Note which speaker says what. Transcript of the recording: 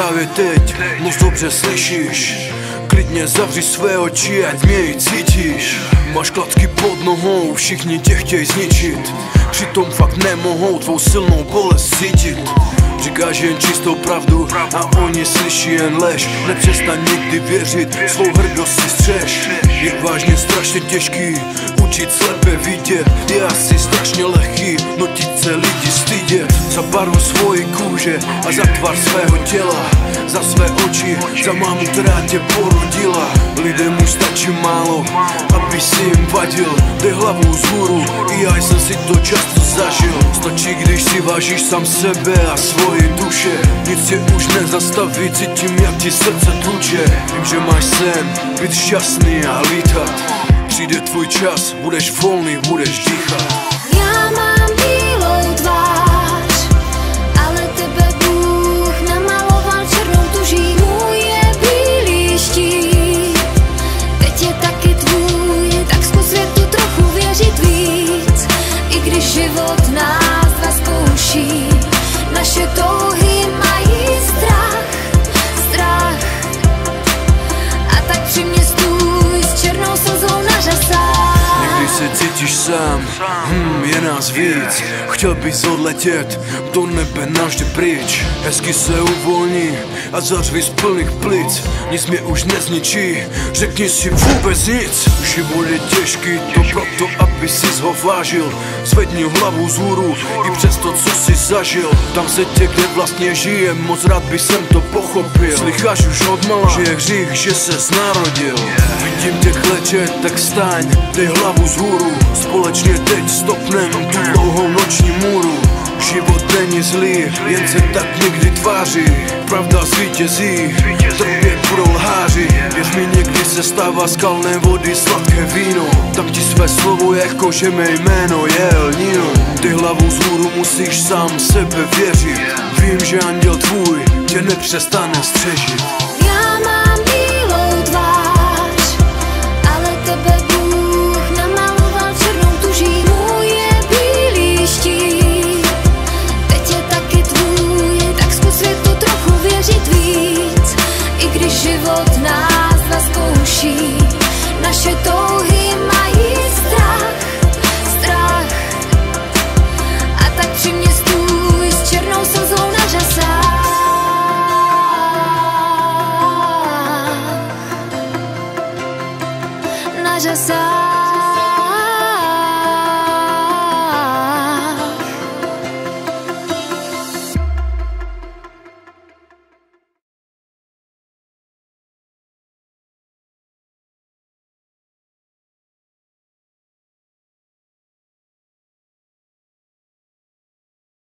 Speaker 1: právě teď moc dobře slyšíš. Klidně zavři své oči, ať mě i cítíš. Máš klacky pod nohou, všichni tě chtějí zničit, přitom fakt nemohou tvou silnou bolest cítit. Říkáš jen čistou pravdu a oni slyší jen lež. Nepřestaň nikdy věřit, svou hrdost si střež. Je vážně strašně těžký učit slepé vidět. Je asi strašně lehký nutit se lidi stydět. Za barvu svojí kůže a za tvar svého těla, za své oči, za mámu, která tě porodila. Lidem už stačí málo, aby si jim vadil. Dej hlavu vzhůru, i já jsem si to často zažil. Stačí, když si vážíš sám sebe a svoji duše. Nic tě už nezastaví, cítím, jak ti srdce tluče. Vím, že máš sen, být šťastný a lítat. Přijde tvůj čas, budeš volný, budeš dýchat.
Speaker 2: Já mám bílou tvář, ale tebe Bůh namaloval černou tuží. Můj je bílý štít, teď je taky tvůj, tak zkus světu trochu věřit víc. I když život nás dva zkouší, naše touhy mají strach, strach. A tak při mě stůj s černou slzou na řasách.
Speaker 1: Někdy se cítíš sám, je nás víc. Chtěl bys odletět do nebe navždy pryč. Hezky se uvolní a zařvi z plných plic. Nic mě už nezničí, řekni si vůbec nic. Život je těžký, to proto, aby si ho vážil. Zvedni hlavu vzhůru i přes to, co jsi zažil. Tam se tě, kde vlastně žije, moc rád by jsem to pochopil. Slycháš už odmala, že je hřích, že ses narodil. Vidím tě klečet, tak staň, dej hlavu vzhůru. Společně teď stopnem tu dlouhou noční můru. Život není zlý, jen se tak někdy tváří. Pravda zvítězí, trpět budou lháři. Věř mi, někdy se stává z kalné vody sladké víno. Tak ti své slovo jako, že mé jméno je El Nino. Ty hlavu vzhůru musíš sám sebe věřit. Vím, že anděl tvůj tě nepřestane střežit.
Speaker 2: Já mám bílou tvář, ale tebe Bůh namaloval černou tuží. Můj je bílý štít, teď je taky tvůj, tak zkus světu trochu věřit víc. I když život nás dva zkouší, naše touhy mají strach, strach. A tak při mě stůj s černou slzou na řasách. Na řasách.